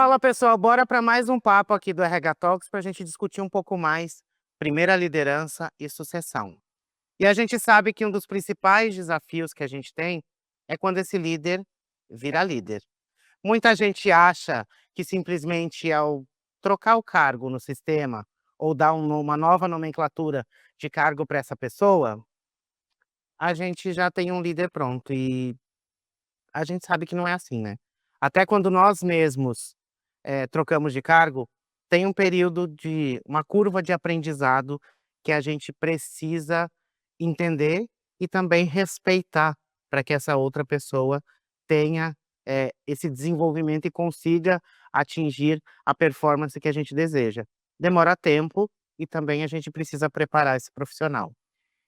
Fala pessoal, bora para mais um papo aqui do RH Talks para a gente discutir um pouco mais primeira liderança e sucessão. E a gente sabe que um dos principais desafios que a gente tem é quando esse líder vira líder. Muita gente acha que simplesmente ao trocar o cargo no sistema ou dar uma nova nomenclatura de cargo para essa pessoa, a gente já tem um líder pronto. E a gente sabe que não é assim, né? Até quando nós mesmos trocamos de cargo, tem um período de uma curva de aprendizado que a gente precisa entender e também respeitar, para que essa outra pessoa tenha, esse desenvolvimento e consiga atingir a performance que a gente deseja. Demora tempo e também a gente precisa preparar esse profissional.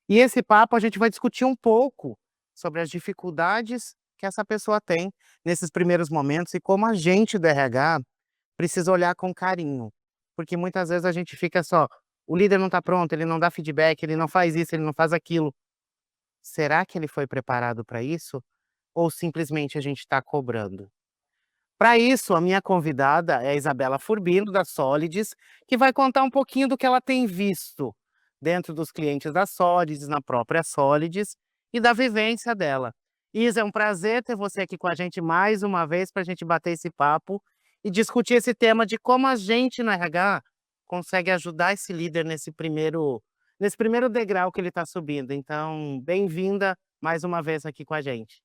E esse papo a gente vai discutir um pouco sobre as dificuldades que essa pessoa tem nesses primeiros momentos e como a gente do RH precisa olhar com carinho, porque muitas vezes a gente fica só: "O líder não está pronto, ele não dá feedback, ele não faz isso, ele não faz aquilo". Será que ele foi preparado para isso? Ou simplesmente a gente está cobrando? Para isso, a minha convidada é a Isabela Furbino, da Solides, que vai contar um pouquinho do que ela tem visto dentro dos clientes da Solides, na própria Solides, e da vivência dela. Isa, é um prazer ter você aqui com a gente mais uma vez para a gente bater esse papo e discutir esse tema de como a gente no RH consegue ajudar esse líder nesse primeiro degrau que ele está subindo. Então, bem-vinda mais uma vez aqui com a gente.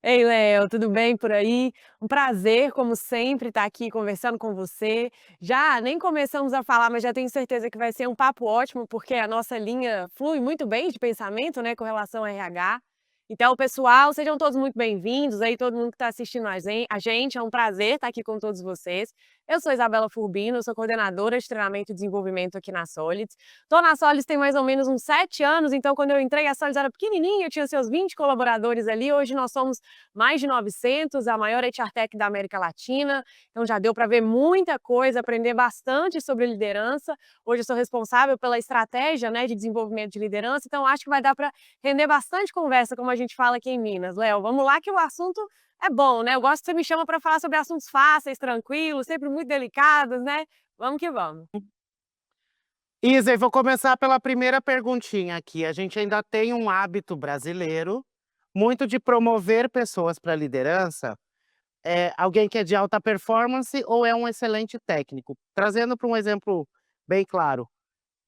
Ei, Léo, tudo bem por aí? Um prazer, como sempre, estar aqui conversando com você. Já nem começamos a falar, mas já tenho certeza que vai ser um papo ótimo, porque a nossa linha flui muito bem de pensamento, né, com relação ao RH. Então, pessoal, sejam todos muito bem-vindos aí, todo mundo que está assistindo a gente. É um prazer estar aqui com todos vocês. Eu sou Isabela Furbino, sou coordenadora de treinamento e desenvolvimento aqui na Solids. Estou na Solids tem mais ou menos uns 7 anos, então quando eu entrei, a Solids era pequenininha, tinha seus 20 colaboradores ali. Hoje nós somos mais de 900, a maior HR Tech da América Latina. Então já deu para ver muita coisa, aprender bastante sobre liderança. Hoje eu sou responsável pela estratégia, né, de desenvolvimento de liderança, então acho que vai dar para render bastante conversa, como a gente fala aqui em Minas. Léo, vamos lá que o assunto é bom, né? Eu gosto que você me chama para falar sobre assuntos fáceis, tranquilos, sempre muito delicados, né? Vamos que vamos. Isa, eu vou começar pela primeira perguntinha aqui. A gente ainda tem um hábito brasileiro muito de promover pessoas para liderança, alguém que é de alta performance ou é um excelente técnico. Trazendo para um exemplo bem claro,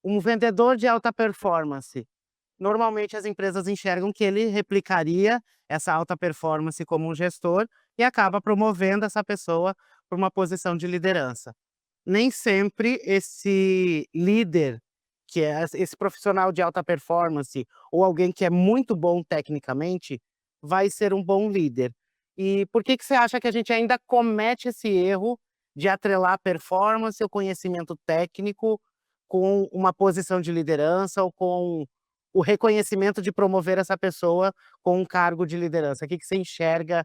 um vendedor de alta performance. Normalmente as empresas enxergam que ele replicaria essa alta performance como um gestor e acaba promovendo essa pessoa para uma posição de liderança. Nem sempre esse líder, que é esse profissional de alta performance ou alguém que é muito bom tecnicamente, vai ser um bom líder. E por que que você acha que a gente ainda comete esse erro de atrelar a performance ou conhecimento técnico com uma posição de liderança ou com o reconhecimento de promover essa pessoa com um cargo de liderança? O que que você enxerga?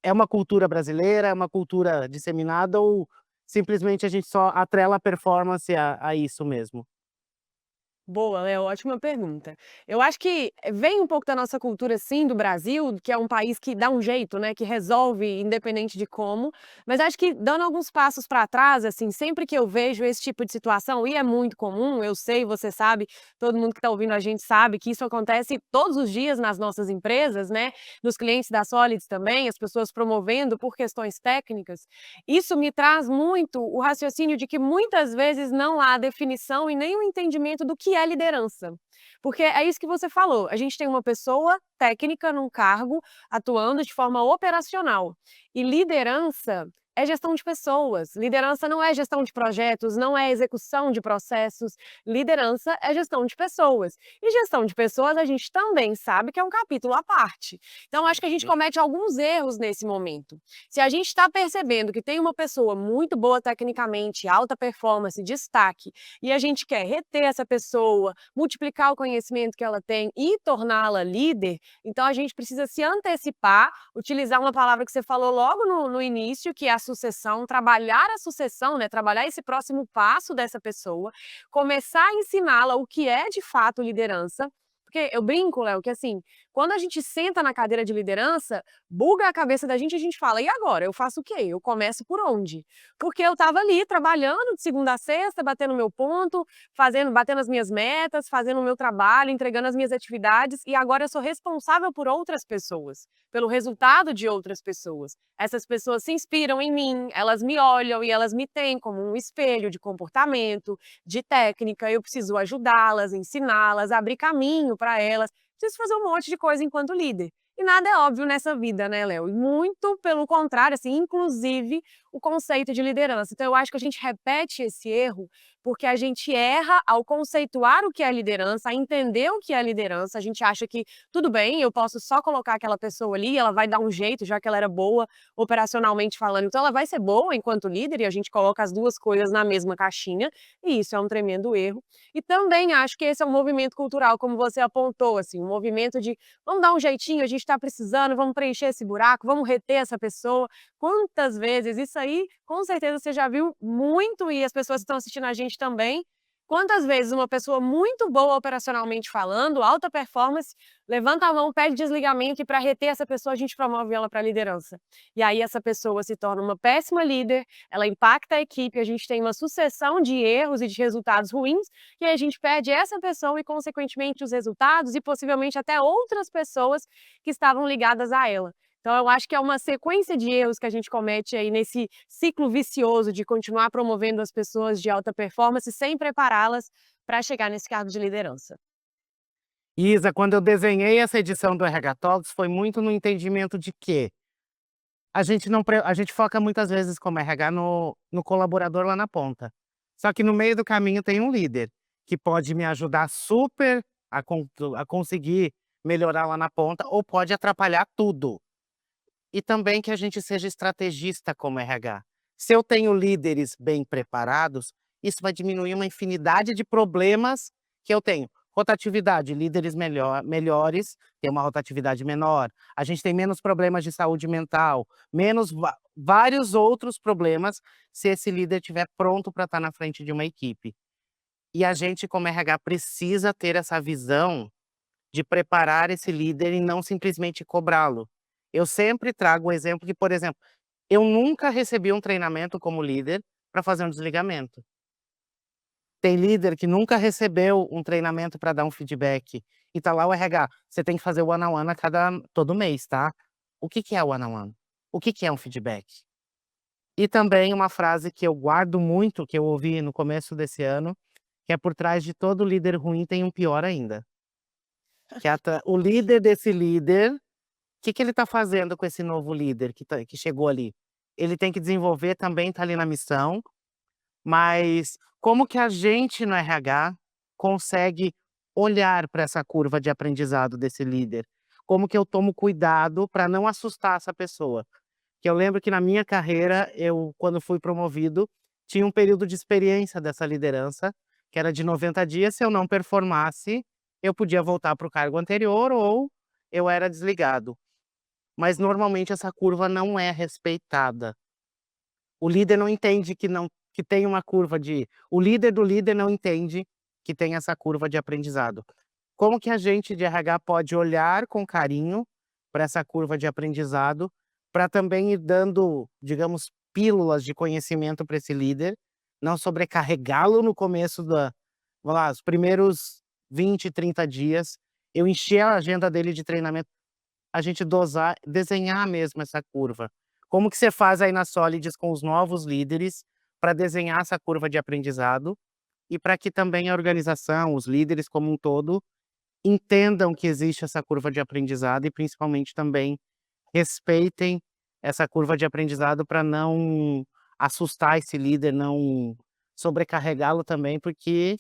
É uma cultura brasileira, é uma cultura disseminada ou simplesmente a gente só atrela a performance a isso mesmo? Boa, Léo, ótima pergunta. Eu acho que vem um pouco da nossa cultura, sim, do Brasil, que é um país que dá um jeito, né, que resolve independente de como, mas acho que dando alguns passos para trás, assim, sempre que eu vejo esse tipo de situação, e é muito comum, eu sei, você sabe, todo mundo que está ouvindo a gente sabe que isso acontece todos os dias nas nossas empresas, né, nos clientes da Solids também, as pessoas promovendo por questões técnicas. Isso me traz muito o raciocínio de que muitas vezes não há definição e nem o entendimento do que é liderança. Porque é isso que você falou, a gente tem uma pessoa técnica num cargo, atuando de forma operacional. E liderança é gestão de pessoas, liderança não é gestão de projetos, não é execução de processos, liderança é gestão de pessoas. E gestão de pessoas a gente também sabe que é um capítulo à parte. Então acho que a gente comete alguns erros nesse momento. Se a gente está percebendo que tem uma pessoa muito boa tecnicamente, alta performance, destaque, e a gente quer reter essa pessoa, multiplicar o conhecimento que ela tem e torná-la líder, então a gente precisa se antecipar, utilizar uma palavra que você falou logo no início, que é a sucessão, trabalhar a sucessão, né, trabalhar esse próximo passo dessa pessoa, começar a ensiná-la o que é de fato liderança, Porque eu brinco, Léo, que assim, quando a gente senta na cadeira de liderança, buga a cabeça da gente, a gente fala: "E agora? Eu faço o quê? Eu começo por onde?". Porque eu estava ali trabalhando de segunda a sexta, batendo o meu ponto, batendo as minhas metas, fazendo o meu trabalho, entregando as minhas atividades, e agora eu sou responsável por outras pessoas, pelo resultado de outras pessoas. Essas pessoas se inspiram em mim, elas me olham e elas me têm como um espelho de comportamento, de técnica, eu preciso ajudá-las, ensiná-las, abrir caminho para elas, preciso fazer um monte de coisa enquanto líder. E nada é óbvio nessa vida, né, Léo? E muito pelo contrário, assim, inclusive o conceito de liderança. Então eu acho que a gente repete esse erro porque a gente erra ao conceituar o que é liderança, a entender o que é liderança. A gente acha que tudo bem, eu posso só colocar aquela pessoa ali, ela vai dar um jeito, já que ela era boa operacionalmente falando, então ela vai ser boa enquanto líder, e a gente coloca as duas coisas na mesma caixinha, e isso é um tremendo erro. E também acho que esse é um movimento cultural, como você apontou, assim, um movimento de vamos dar um jeitinho, a gente está precisando, vamos preencher esse buraco, vamos reter essa pessoa. Quantas vezes isso aí, com certeza você já viu muito, e as pessoas que estão assistindo a gente também. Quantas vezes uma pessoa muito boa operacionalmente falando, alta performance, levanta a mão, pede desligamento, e para reter essa pessoa a gente promove ela para a liderança. E aí essa pessoa se torna uma péssima líder, ela impacta a equipe, a gente tem uma sucessão de erros e de resultados ruins, e aí a gente perde essa pessoa e consequentemente os resultados e possivelmente até outras pessoas que estavam ligadas a ela. Então eu acho que é uma sequência de erros que a gente comete aí nesse ciclo vicioso de continuar promovendo as pessoas de alta performance sem prepará-las para chegar nesse cargo de liderança. Isa, quando eu desenhei essa edição do RH Talks, foi muito no entendimento de que a gente foca muitas vezes como RH no colaborador lá na ponta. Só que no meio do caminho tem um líder, que pode me ajudar super a conseguir melhorar lá na ponta, ou pode atrapalhar tudo. E também que a gente seja estrategista como RH. Se eu tenho líderes bem preparados, isso vai diminuir uma infinidade de problemas que eu tenho. Rotatividade, líderes melhores têm uma rotatividade menor. A gente tem menos problemas de saúde mental, menos vários outros problemas se esse líder estiver pronto para estar na frente de uma equipe. E a gente, como RH, precisa ter essa visão de preparar esse líder e não simplesmente cobrá-lo. Eu sempre trago o exemplo que, por exemplo, eu nunca recebi um treinamento como líder para fazer um desligamento. Tem líder que nunca recebeu um treinamento para dar um feedback, e tá lá o RH: "Você tem que fazer o one on one todo mês, tá?". O que que é o one on one? O que que é um feedback? E também uma frase que eu guardo muito, que eu ouvi no começo desse ano, que é: "Por trás de todo líder ruim tem um pior ainda". Que o líder desse líder, que ele está fazendo com esse novo líder que chegou ali? Ele tem que desenvolver também, tá ali na missão, mas como que a gente no RH consegue olhar para essa curva de aprendizado desse líder? Como que eu tomo cuidado para não assustar essa pessoa? Que eu lembro que na minha carreira, eu quando fui promovido, tinha um período de experiência dessa liderança, que era de 90 dias. Se eu não performasse, eu podia voltar para o cargo anterior ou eu era desligado. Mas normalmente essa curva não é respeitada. O líder não entende que tem uma curva de o líder do líder não entende que tem essa curva de aprendizado. Como que a gente de RH pode olhar com carinho para essa curva de aprendizado, para também ir dando, digamos, pílulas de conhecimento para esse líder, não sobrecarregá-lo no começo vamos lá, os primeiros 20, 30 dias, eu encher a agenda dele de treinamento, a gente desenhar mesmo essa curva. Como que você faz aí na Solids com os novos líderes para desenhar essa curva de aprendizado e para que também a organização, os líderes como um todo, entendam que existe essa curva de aprendizado e principalmente também respeitem essa curva de aprendizado para não assustar esse líder, não sobrecarregá-lo também, porque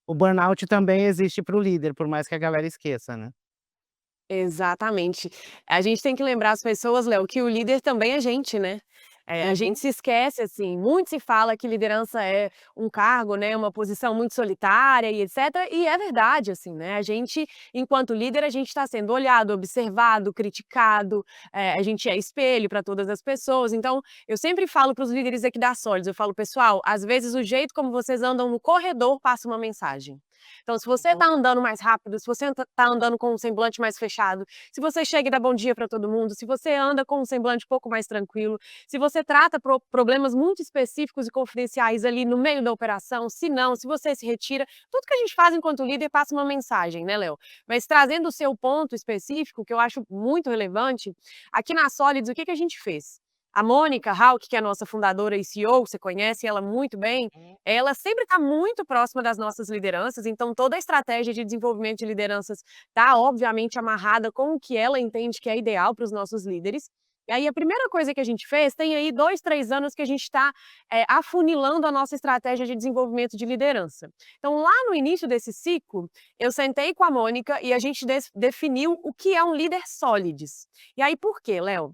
o burnout também existe para o líder, por mais que a galera esqueça, né. Exatamente. A gente tem que lembrar as pessoas, Léo, que o líder também é gente, né. A Uhum. gente se esquece, assim, muito se fala que liderança é um cargo, né, uma posição muito solitária e etcétera, e é verdade, assim, né, a gente, enquanto líder, a gente está sendo olhado, observado, criticado, a gente é espelho para todas as pessoas. Então, eu sempre falo para os líderes aqui da Solids, eu falo: "Pessoal, às vezes o jeito como vocês andam no corredor passa uma mensagem". Então, se você Uhum. está andando mais rápido, se você está andando com um semblante mais fechado, se você chega e dá bom dia para todo mundo, se você anda com um semblante um pouco mais tranquilo, se você trata problemas muito específicos e confidenciais ali no meio da operação, se não, se você se retira, tudo que a gente faz enquanto líder passa uma mensagem, né, Léo? Mas trazendo o seu ponto específico, que eu acho muito relevante, aqui na Solids, o que que a gente fez? A Mônica Hauck, que é a nossa fundadora e CEO, você conhece ela muito bem, Uhum. ela sempre está muito próxima das nossas lideranças, então toda a estratégia de desenvolvimento de lideranças está, obviamente, amarrada com o que ela entende que é ideal para os nossos líderes. E aí a primeira coisa que a gente fez, tem aí 2, 3 anos que a gente está afunilando a nossa estratégia de desenvolvimento de liderança. Então, lá no início desse ciclo, eu sentei com a Mônica e a gente definiu o que é um líder Solids. E aí por quê, Léo?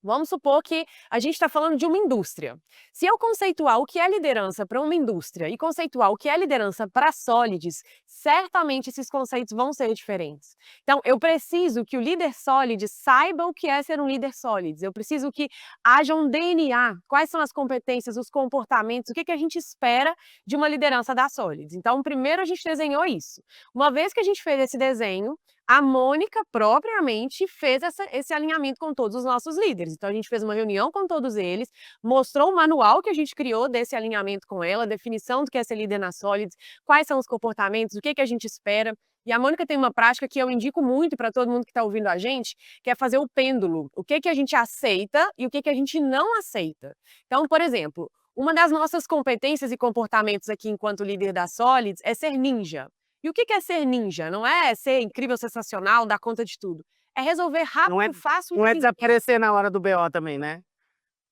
Vamos supor que a gente está falando de uma indústria. Se eu conceituar o que é liderança para uma indústria e conceituar o que é liderança para Solids, certamente esses conceitos vão ser diferentes. Então, eu preciso que o líder Solids saiba o que é ser um líder Solids. Eu preciso que haja um DNA. Quais são as competências, os comportamentos, o que que a gente espera de uma liderança da Solids. Então, primeiro a gente desenhou isso. Uma vez que a gente fez esse desenho, a Mônica propriamente fez esse alinhamento com todos os nossos líderes. Então a gente fez uma reunião com todos eles, mostrou o manual que a gente criou desse alinhamento com ela, definição do que é ser líder na Solids, quais são os comportamentos, o que que a gente espera. E a Mônica tem uma prática que eu indico muito para todo mundo que está ouvindo a gente, que é fazer o pêndulo. O que que a gente aceita e o que que a gente não aceita. Então, por exemplo, uma das nossas competências e comportamentos aqui enquanto líder da Solids é ser ninja. E o que que é ser ninja? Não é ser incrível, sensacional, dar conta de tudo. É resolver Não é rápido, fácil e não é simples. desaparecer na hora do BO também, né?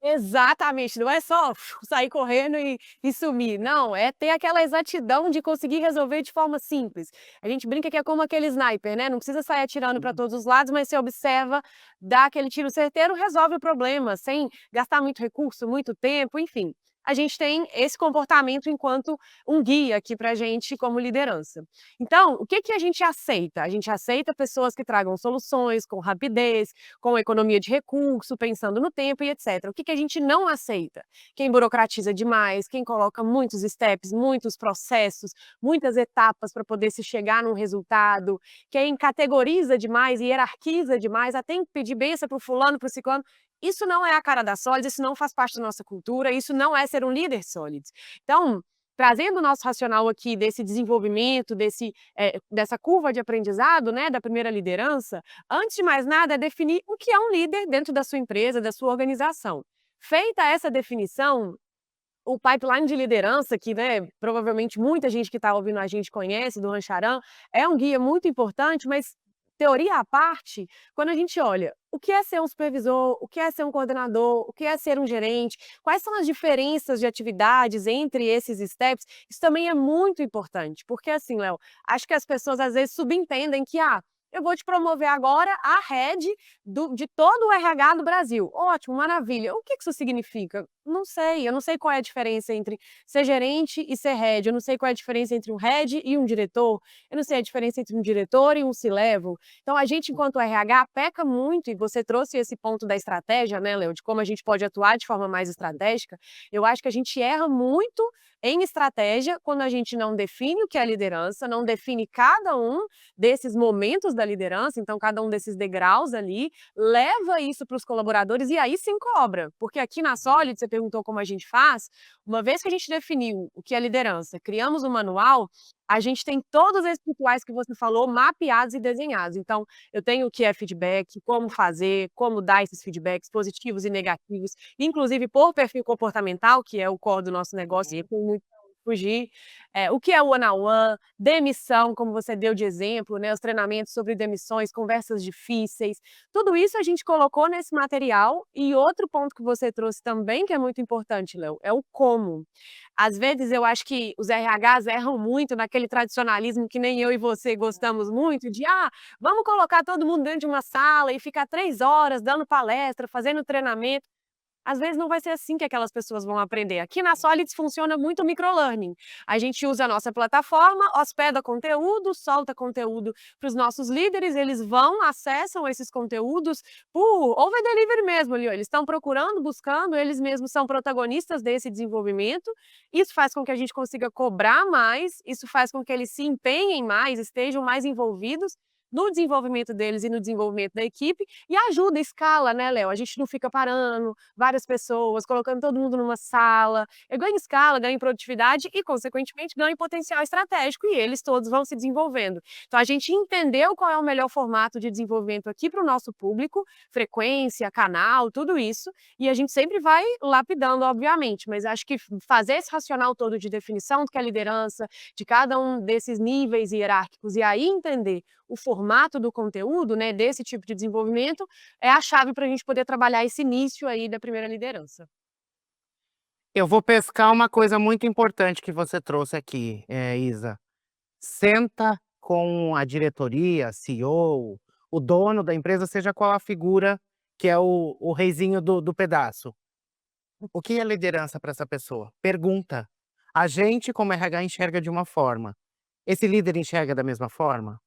Exatamente, não é só sair correndo e sumir, não, é ter aquela exatidão de conseguir resolver de forma simples. A gente brinca que é como aquele sniper, né, não precisa sair atirando para Uhum. todos os lados, mas você observa, dá aquele tiro certeiro, resolve o problema, sem gastar muito recurso, muito tempo, enfim. A gente tem esse comportamento enquanto um guia aqui pra gente como liderança. Então, o que que a gente aceita? A gente aceita pessoas que tragam soluções com rapidez, com economia de recurso, pensando no tempo e etc. O que que a gente não aceita? Quem burocratiza demais, quem coloca muitos steps, muitos processos, muitas etapas para poder se chegar num resultado, quem categoriza demais e hierarquiza demais, tem que pedir benção para o fulano, para o ciclano. Isso não é a cara da Solids, isso não faz parte da nossa cultura, isso não é ser um líder Solids. Então, trazendo o nosso racional aqui desse desenvolvimento, dessa curva de aprendizado, né, da primeira liderança, antes de mais nada, é definir o que é um líder dentro da sua empresa, da sua organização. Feita essa definição, o pipeline de liderança, que, né, provavelmente muita gente que está ouvindo a gente conhece, do Rancharan, é um guia muito importante, mas teoria à parte, quando a gente olha o que é ser um supervisor, o que é ser um coordenador, o que é ser um gerente, quais são as diferenças de atividades entre esses steps, isso também é muito importante, porque assim, Léo, acho que as pessoas às vezes subentendem que, eu vou te promover agora a head de todo o RH do Brasil. Ótimo, maravilha. O que isso significa? Não sei, eu não sei qual é a diferença entre ser gerente e ser head, eu não sei qual é a diferença entre um head e um diretor, eu não sei a diferença entre um diretor e um C-level. Então a gente, enquanto RH, peca muito, e você trouxe esse ponto da estratégia, né, Léo, de como a gente pode atuar de forma mais estratégica, eu acho que a gente erra muito em estratégia quando a gente não define o que é liderança, não define cada um desses momentos da liderança, então cada um desses degraus ali, leva isso para os colaboradores e aí sim cobra. Porque aqui na Solid, você perguntou como a gente faz, uma vez que a gente definiu o que é liderança, criamos um manual, a gente tem todos esses rituais que você falou mapeados e desenhados. Então, eu tenho o que é feedback, como fazer, como dar esses feedbacks positivos e negativos, inclusive por perfil comportamental, que é o core do nosso negócio, e Uhum. tem muito fugir. O que é o one-on-one, demissão, como você deu de exemplo, né, os treinamentos sobre demissões, conversas difíceis, tudo isso a gente colocou nesse material. E outro ponto que você trouxe também, que é muito importante, Léo, é o como. Às vezes eu acho que os RHs erram muito naquele tradicionalismo que nem eu e você gostamos muito, de vamos colocar todo mundo dentro de uma sala e ficar 3 horas dando palestra, fazendo treinamento. às vezes não vai ser assim que aquelas pessoas vão aprender. Aqui na Solids funciona muito o microlearning. A gente usa a nossa plataforma, hospeda conteúdo, solta conteúdo para os nossos líderes, eles vão, acessam esses conteúdos por over delivery mesmo ali, ó, eles estão procurando, buscando, eles mesmos são protagonistas desse desenvolvimento. Isso faz com que a gente consiga cobrar mais, isso faz com que eles se empenhem mais, estejam mais envolvidos no desenvolvimento deles e no desenvolvimento da equipe, e ajuda, escala, né, Léo? A gente não fica parando, várias pessoas, colocando todo mundo numa sala. Eu ganho escala, ganho produtividade e, consequentemente, ganho potencial estratégico e eles todos vão se desenvolvendo. Então, a gente entendeu qual é o melhor formato de desenvolvimento aqui para o nosso público, frequência, canal, tudo isso, e a gente sempre vai lapidando, obviamente, mas acho que fazer esse racional todo de definição do que é liderança, de cada um desses níveis hierárquicos, e aí entender o formato do conteúdo, né, desse tipo de desenvolvimento, é a chave para a gente poder trabalhar esse início aí da primeira liderança. Eu vou pescar uma coisa muito importante que você trouxe aqui, Isa. Senta com a diretoria, CEO, o dono da empresa, seja qual a figura que é o reizinho do pedaço. O que é liderança para essa pessoa? Pergunta. A gente, como RH, enxerga de uma forma. Esse líder enxerga da mesma forma?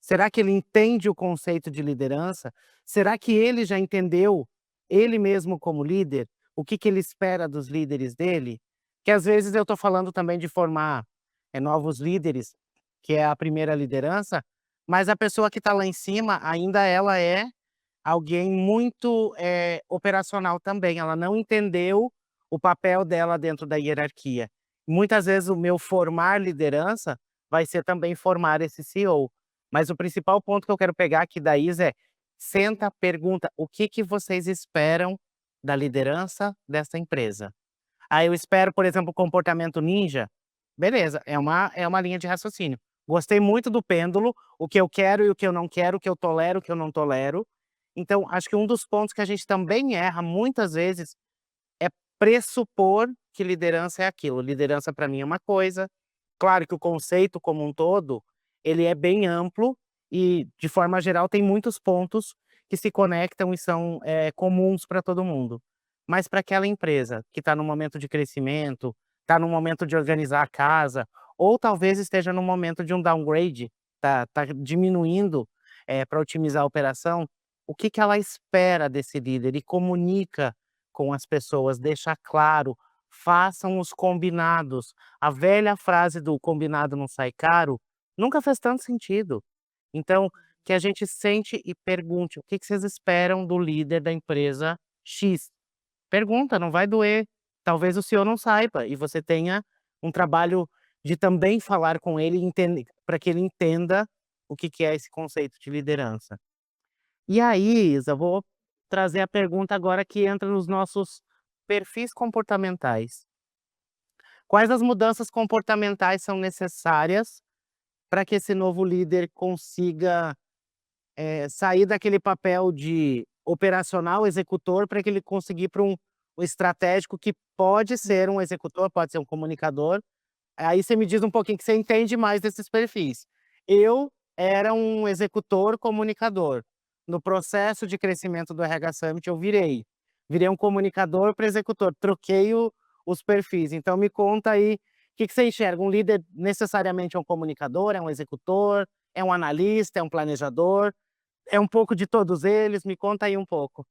Será que ele entende o conceito de liderança? Será que ele já entendeu, ele mesmo como líder, o que ele espera dos líderes dele? Que às vezes eu estou falando também de formar novos líderes, que é a primeira liderança, mas a pessoa que está lá em cima ainda ela é alguém muito operacional também. Ela não entendeu o papel dela dentro da hierarquia. Muitas vezes o meu formar liderança vai ser também formar esse CEO. Mas o principal ponto que eu quero pegar aqui da Isa é: senta, pergunta, o que que vocês esperam da liderança dessa empresa? Ah, eu espero, por exemplo, o comportamento ninja. Beleza, é uma linha de raciocínio. Gostei muito do pêndulo, o que eu quero e o que eu não quero, o que eu tolero, o que eu não tolero. Então, acho que um dos pontos que a gente também erra muitas vezes é pressupor que liderança é aquilo. Liderança para mim é uma coisa. Claro que o conceito como um todo, ele é bem amplo e, de forma geral, tem muitos pontos que se conectam e são, comuns para todo mundo. Mas para aquela empresa que está no momento de crescimento, está no momento de organizar a casa, ou talvez esteja no momento de um downgrade, tá diminuindo, para otimizar a operação, o que que ela espera desse líder e comunica com as pessoas, deixa claro, façam os combinados. A velha frase do "combinado não sai caro", nunca fez tanto sentido. Então, que a gente sente e pergunte: "O que que vocês esperam do líder da empresa X?". Pergunta, não vai doer. Talvez o senhor não saiba e você tenha um trabalho de também falar com ele e para que ele entenda o que que é esse conceito de liderança. E aí, Isa, vou trazer a pergunta agora que entra nos nossos perfis comportamentais. Quais as mudanças comportamentais são necessárias para que esse novo líder consiga, sair daquele papel de operacional, executor, para que ele conseguir para um estratégico que pode ser um executor, pode ser um comunicador. Aí você me diz um pouquinho que você entende mais desses perfis. Eu era um executor comunicador. No processo de crescimento do RH Summit eu virei um comunicador para executor, troquei os perfis. Então me conta aí, o que que você enxerga? Um líder necessariamente é um comunicador, é um executor, é um analista, é um planejador, é um pouco de todos eles? Me conta aí um pouco.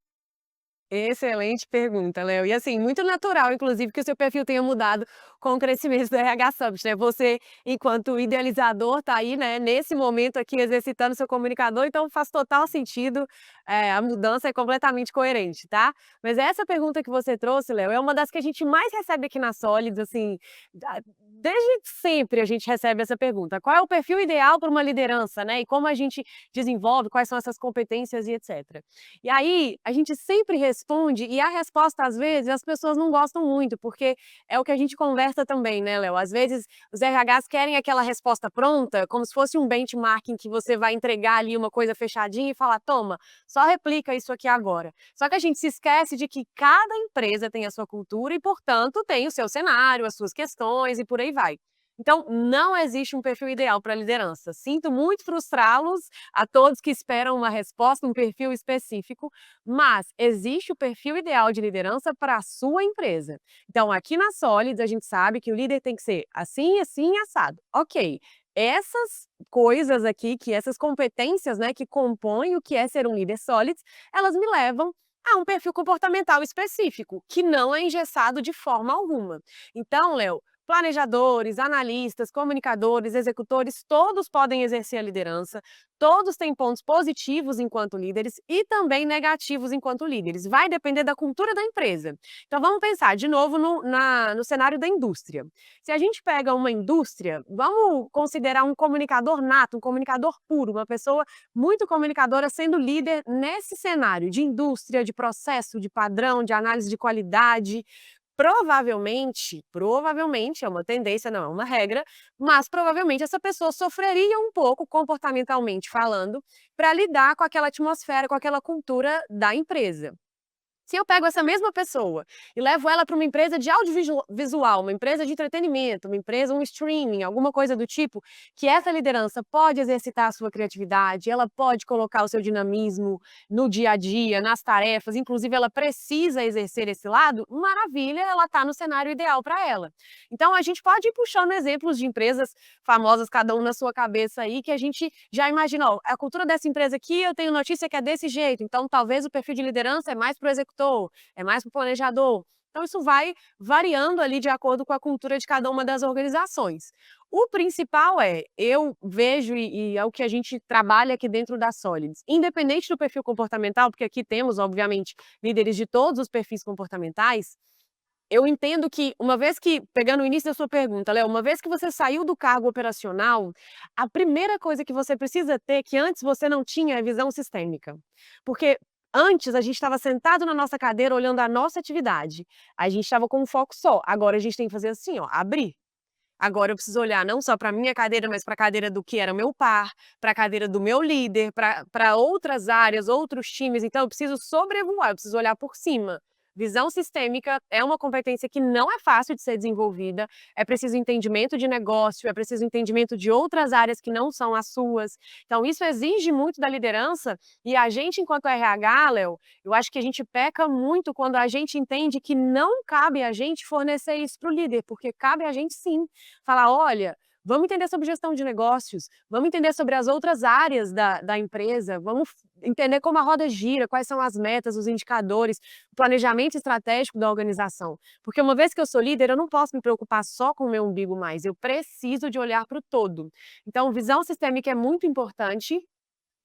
Excelente pergunta, Léo. E assim, muito natural, inclusive, que o seu perfil tenha mudado com o crescimento do RH Summit, né? Você, enquanto idealizador, está aí, né, nesse momento aqui, exercitando seu comunicador, então faz total sentido, a mudança é completamente coerente, tá? Mas essa pergunta que você trouxe, Léo, é uma das que a gente mais recebe aqui na Solids, assim, desde sempre a gente recebe essa pergunta. Qual é o perfil ideal para uma liderança, né? E como a gente desenvolve, quais são essas competências e etc. E aí, a gente sempre responde e a resposta, às vezes, as pessoas não gostam muito, porque é o que a gente conversa também, né, Léo? Às vezes, os RHs querem aquela resposta pronta, como se fosse um benchmarking que você vai entregar ali uma coisa fechadinha e falar: "Toma, só replica isso aqui agora". Só que a gente se esquece de que cada empresa tem a sua cultura e, portanto, tem o seu cenário, as suas questões e por aí vai. Então, não existe um perfil ideal para liderança. Sinto muito frustrá-los, a todos que esperam uma resposta, um perfil específico, mas existe o perfil ideal de liderança para a sua empresa. Então, aqui na Solids, a gente sabe que o líder tem que ser assim, assim, assado. Ok. Essas coisas aqui, que essas competências, né, que compõem o que é ser um líder Solids, elas me levam a um perfil comportamental específico, que não é engessado de forma alguma. Então, Léo, planejadores, analistas, comunicadores, executores, todos podem exercer a liderança, todos têm pontos positivos enquanto líderes e também negativos enquanto líderes. Vai depender da cultura da empresa. Então vamos pensar de novo no cenário da indústria. Se a gente pega uma indústria, vamos considerar um comunicador nato, um comunicador puro, uma pessoa muito comunicadora sendo líder nesse cenário de indústria, de processo, de padrão, de análise de qualidade. Provavelmente, é uma tendência, não é uma regra, mas provavelmente essa pessoa sofreria um pouco, comportamentalmente falando, para lidar com aquela atmosfera, com aquela cultura da empresa. Se eu pego essa mesma pessoa e levo ela para uma empresa de audiovisual, uma empresa de entretenimento, uma empresa, um streaming, alguma coisa do tipo, que essa liderança pode exercitar a sua criatividade, ela pode colocar o seu dinamismo no dia a dia, nas tarefas, inclusive ela precisa exercer esse lado, maravilha, ela está no cenário ideal para ela. Então a gente pode ir puxando exemplos de empresas famosas, cada um na sua cabeça aí, que a gente já imagina, ó, a cultura dessa empresa aqui, eu tenho notícia que é desse jeito, então talvez o perfil de liderança é mais para o executor, é mais para o planejador. Então isso vai variando ali de acordo com a cultura de cada uma das organizações. O principal é, eu vejo e é o que a gente trabalha aqui dentro da Solids, independente do perfil comportamental, porque aqui temos, obviamente, líderes de todos os perfis comportamentais, eu entendo que, uma vez que pegando o início da sua pergunta, Léo, uma vez que você saiu do cargo operacional, a primeira coisa que você precisa ter, que antes você não tinha, é visão sistêmica. Porque antes a gente estava sentado na nossa cadeira olhando a nossa atividade, a gente estava com um foco só, agora a gente tem que fazer assim, ó, abrir. Agora eu preciso olhar não só para a minha cadeira, mas para a cadeira do que era meu par, para a cadeira do meu líder, para outras áreas, outros times, então eu preciso sobrevoar, eu preciso olhar por cima. Visão sistêmica é uma competência que não é fácil de ser desenvolvida, é preciso entendimento de negócio, é preciso entendimento de outras áreas que não são as suas. Então isso exige muito da liderança e a gente enquanto RH, Léo, eu acho que a gente peca muito quando a gente entende que não cabe a gente fornecer isso para o líder, porque cabe a gente sim falar: "Olha, vamos entender sobre gestão de negócios, vamos entender sobre as outras áreas da empresa, vamos entender como a roda gira, quais são as metas, os indicadores, o planejamento estratégico da organização". Porque uma vez que eu sou líder, eu não posso me preocupar só com o meu umbigo mais, eu preciso de olhar para o todo. Então visão sistêmica é muito importante,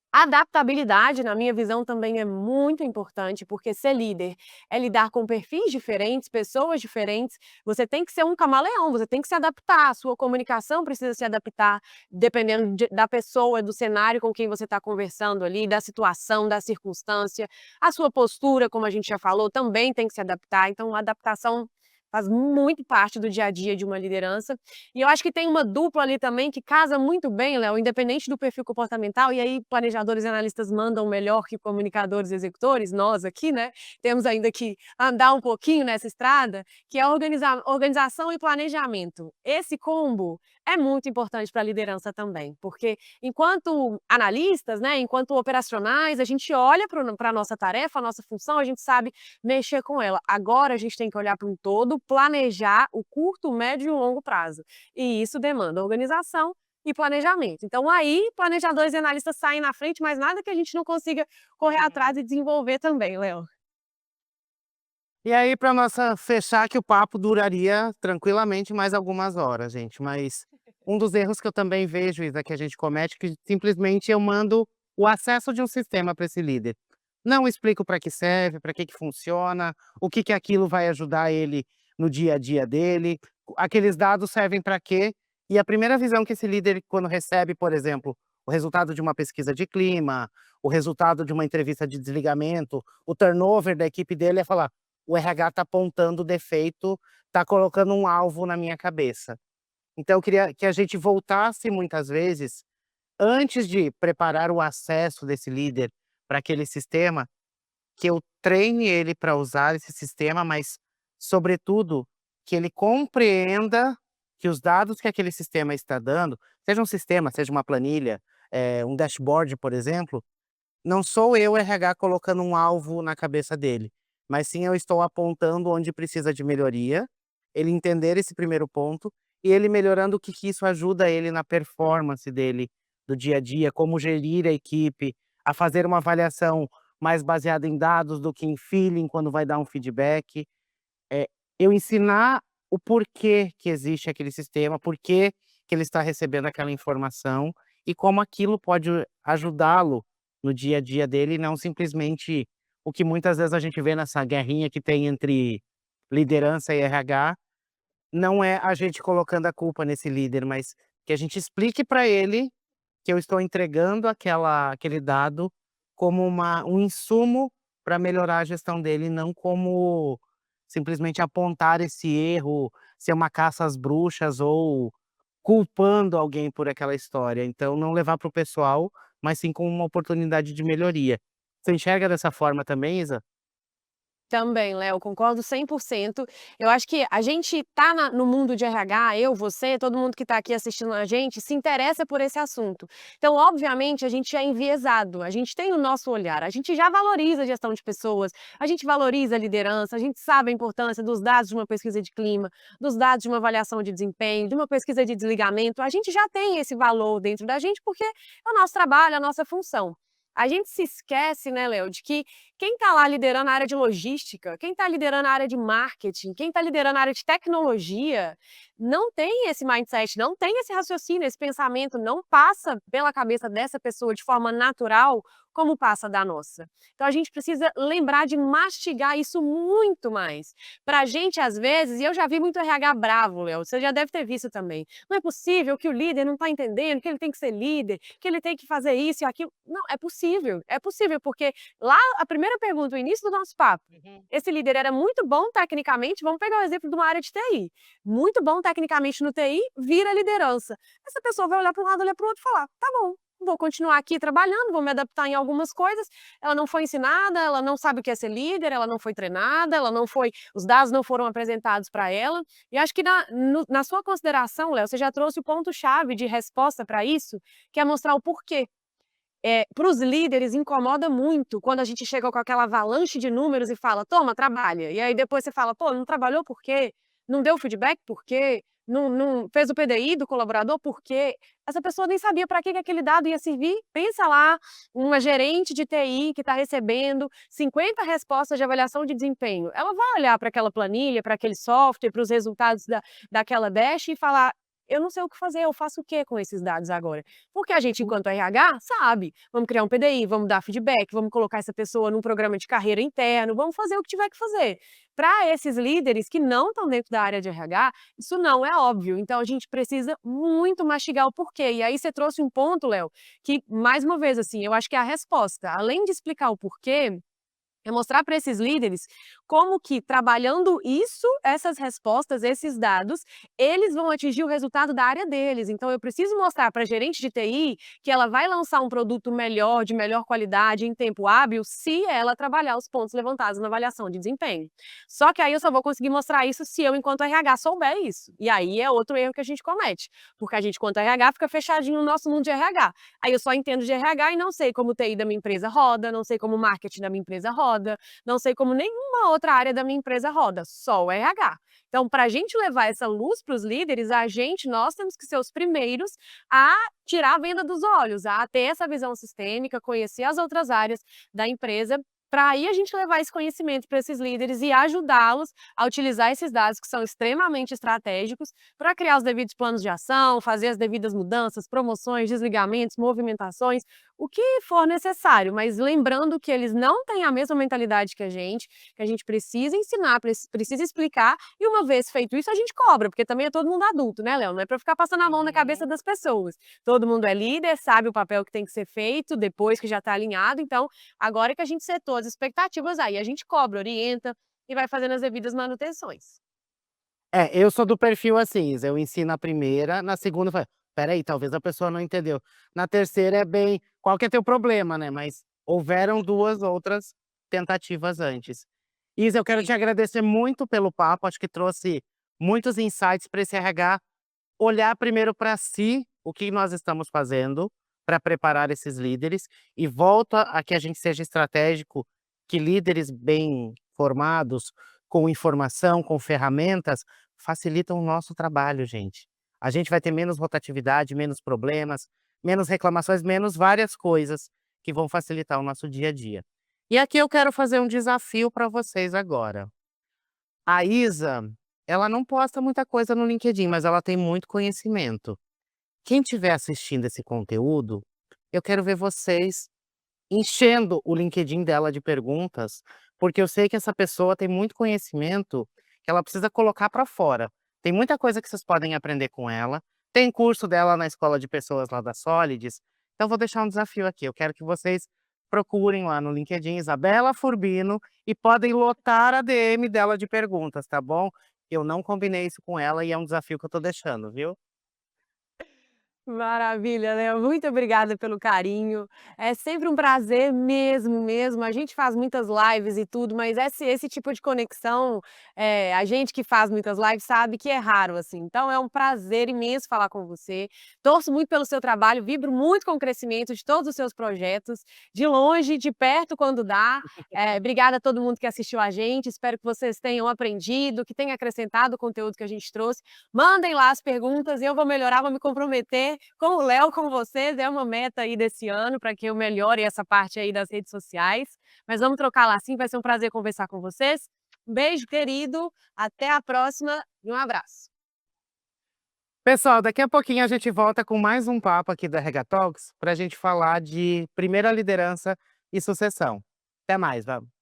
adaptabilidade, na minha visão, também é muito importante, porque ser líder é lidar com perfis diferentes, pessoas diferentes. Você tem que ser um camaleão, você tem que se adaptar, a sua comunicação precisa se adaptar, dependendo da pessoa, do cenário com quem você está conversando ali, da situação, da circunstância. A sua postura, como a gente já falou, também tem que se adaptar. Então, a adaptação faz muito parte do dia a dia de uma liderança. E eu acho que tem uma dupla ali também que casa muito bem, Léo, independente do perfil comportamental, e aí planejadores e analistas mandam melhor que comunicadores e executores, nós aqui, né, temos ainda que andar um pouquinho nessa estrada, que é organização e planejamento. Esse combo é muito importante para a liderança também, porque enquanto analistas, né, enquanto operacionais, a gente olha para a nossa tarefa, a nossa função, a gente sabe mexer com ela. Agora a gente tem que olhar para um todo, planejar o curto, médio e o longo prazo. E isso demanda organização e planejamento. Então aí, planejadores e analistas saem na frente, mas nada que a gente não consiga correr atrás e desenvolver também, Léo. E aí, para nossa fechar, que o papo duraria tranquilamente mais algumas horas, gente. Mas um dos erros que eu também vejo, Isa, que a gente comete, é que simplesmente eu mando o acesso de um sistema para esse líder. Não explico para que serve, para que funciona, o que aquilo vai ajudar ele no dia a dia dele, aqueles dados servem para quê. E a primeira visão que esse líder, quando recebe, por exemplo, o resultado de uma pesquisa de clima, o resultado de uma entrevista de desligamento, o turnover da equipe dele é falar: o RH está apontando o defeito, está colocando um alvo na minha cabeça. Então eu queria que a gente voltasse muitas vezes, antes de preparar o acesso desse líder para aquele sistema, que eu treine ele para usar esse sistema, mas, sobretudo, que ele compreenda que os dados que aquele sistema está dando, seja um sistema, seja uma planilha, um dashboard, por exemplo, não sou eu, RH, colocando um alvo na cabeça dele, mas sim eu estou apontando onde precisa de melhoria, ele entender esse primeiro ponto, e ele melhorando o que que isso ajuda ele na performance dele do dia a dia, como gerir a equipe, a fazer uma avaliação mais baseada em dados do que em feeling quando vai dar um feedback. Eu ensinar o porquê que existe aquele sistema, porquê que ele está recebendo aquela informação e como aquilo pode ajudá-lo no dia a dia dele, e não simplesmente o que muitas vezes a gente vê nessa guerrinha que tem entre liderança e RH, não é a gente colocando a culpa nesse líder, mas que a gente explique para ele que eu estou entregando aquele dado como um insumo para melhorar a gestão dele, não como simplesmente apontar esse erro, ser uma caça às bruxas ou culpando alguém por aquela história. Então não levar para o pessoal, mas sim como uma oportunidade de melhoria. Você enxerga dessa forma também, Isa? Também, Léo, concordo 100%. Eu acho que a gente tá no mundo de RH, eu, você, todo mundo que está aqui assistindo a gente, se interessa por esse assunto. Então, obviamente, a gente é enviesado, a gente tem o nosso olhar, a gente já valoriza a gestão de pessoas, a gente valoriza a liderança, a gente sabe a importância dos dados de uma pesquisa de clima, dos dados de uma avaliação de desempenho, de uma pesquisa de desligamento. A gente já tem esse valor dentro da gente porque é o nosso trabalho, a nossa função. A gente se esquece, né, Léo, de que quem está lá liderando a área de logística, quem está liderando a área de marketing, quem está liderando a área de tecnologia, não tem esse mindset, não tem esse raciocínio, esse pensamento, não passa pela cabeça dessa pessoa de forma natural como passa da nossa. Então a gente precisa lembrar de mastigar isso muito mais. Pra gente, às vezes, e eu já vi muito RH bravo, Léo, você já deve ter visto também. Não é possível que o líder não está entendendo que ele tem que ser líder, que ele tem que fazer isso e aquilo. Não, é possível, porque lá a primeira pergunta, o início do nosso papo, Uhum. esse líder era muito bom tecnicamente, vamos pegar o exemplo de uma área de TI, muito bom tecnicamente no TI, vira liderança. Essa pessoa vai olhar para um lado, olhar para o outro e falar: tá bom, vou continuar aqui trabalhando, vou me adaptar em algumas coisas. Ela não foi ensinada, ela não sabe o que é ser líder, ela não foi treinada, ela não foi, os dados não foram apresentados para ela. E acho que na sua consideração, Léo, você já trouxe o ponto-chave de resposta para isso, que é mostrar o porquê. Para os líderes incomoda muito quando a gente chega com aquela avalanche de números e fala: "Toma, trabalha". E aí depois você fala: "Pô, não trabalhou por quê? Não deu feedback por quê? Não fez o PDI do colaborador por quê?". Essa pessoa nem sabia para que que aquele dado ia servir. Pensa lá, uma gerente de TI que está recebendo 50 respostas de avaliação de desempenho. Ela vai olhar para aquela planilha, para aquele software, para os resultados daquela dash e falar: "Eu não sei o que fazer, eu faço o quê com esses dados agora?". Porque a gente, enquanto RH, sabe. Vamos criar um PDI, vamos dar feedback, vamos colocar essa pessoa num programa de carreira interno, vamos fazer o que tiver que fazer. Para esses líderes que não estão dentro da área de RH, isso não é óbvio, então a gente precisa muito mastigar o porquê. E aí você trouxe um ponto, Léo, que mais uma vez, assim, eu acho que é a resposta, além de explicar o porquê, é mostrar para esses líderes como que trabalhando isso, essas respostas, esses dados, eles vão atingir o resultado da área deles. Então eu preciso mostrar para a gerente de TI que ela vai lançar um produto melhor, de melhor qualidade, em tempo hábil, se ela trabalhar os pontos levantados na avaliação de desempenho. Só que aí eu só vou conseguir mostrar isso se eu, enquanto RH, souber isso. E aí é outro erro que a gente comete, porque a gente, enquanto RH, fica fechadinho no nosso mundo de RH. Aí eu só entendo de RH e não sei como o TI da minha empresa roda, não sei como o marketing da minha empresa roda, não sei como nenhuma outra área da minha empresa roda, só o RH. Então, para a gente levar essa luz para os líderes, nós temos que ser os primeiros a tirar a venda dos olhos, a ter essa visão sistêmica, conhecer as outras áreas da empresa, para aí a gente levar esse conhecimento para esses líderes e ajudá-los a utilizar esses dados que são extremamente estratégicos para criar os devidos planos de ação, fazer as devidas mudanças, promoções, desligamentos, movimentações, o que for necessário, mas lembrando que eles não têm a mesma mentalidade que a gente precisa ensinar, precisa explicar, e uma vez feito isso, a gente cobra, porque também é todo mundo adulto, né, Léo? Não é para ficar passando a mão na cabeça Uhum. das pessoas. Todo mundo é líder, sabe o papel que tem que ser feito depois que já está alinhado, então agora que a gente setou as expectativas, aí a gente cobra, orienta e vai fazendo as devidas manutenções. Eu sou do perfil assim, Isa, eu ensino a primeira, na segunda eu falo: "Espera aí, talvez a pessoa não entendeu". Na terceira é bem: "Qual que é teu problema, né?", mas houveram 2 outras tentativas antes. Isa, eu quero te agradecer muito pelo papo, acho que trouxe muitos insights para esse RH olhar primeiro para si, o que nós estamos fazendo para preparar esses líderes, e volta a que a gente seja estratégico, que líderes bem formados, com informação, com ferramentas, facilitam o nosso trabalho, gente. A gente vai ter menos rotatividade, menos problemas, menos reclamações, menos várias coisas que vão facilitar o nosso dia a dia. E aqui eu quero fazer um desafio para vocês agora. A Isa, ela não posta muita coisa no LinkedIn, mas ela tem muito conhecimento. Quem estiver assistindo esse conteúdo, eu quero ver vocês enchendo o LinkedIn dela de perguntas, porque eu sei que essa pessoa tem muito conhecimento que ela precisa colocar para fora. Tem muita coisa que vocês podem aprender com ela. Tem curso dela na escola de pessoas lá da Solids. Então, vou deixar um desafio aqui. Eu quero que vocês procurem lá no LinkedIn Isabela Furbino e podem lotar a DM dela de perguntas, tá bom? Eu não combinei isso com ela e é um desafio que eu tô deixando, viu? Maravilha, Léo. Muito obrigada pelo carinho. É sempre um prazer mesmo, mesmo. A gente faz muitas lives e tudo, mas esse tipo de conexão, a gente que faz muitas lives sabe que é raro, assim. Então é um prazer imenso falar com você. Torço muito pelo seu trabalho, vibro muito com o crescimento de todos os seus projetos, de longe, de perto quando dá. Obrigada a todo mundo que assistiu a gente. Espero que vocês tenham aprendido, que tenha acrescentado o conteúdo que a gente trouxe. Mandem lá as perguntas, eu vou melhorar, vou me comprometer com o Léo, com vocês, é uma meta aí desse ano para que eu melhore essa parte aí das redes sociais, mas vamos trocar lá sim, vai ser um prazer conversar com vocês. Um beijo querido, até a próxima e um abraço. Pessoal, daqui a pouquinho a gente volta com mais um papo aqui da RH Talks para a gente falar de primeira liderança e sucessão. Até mais, vamos.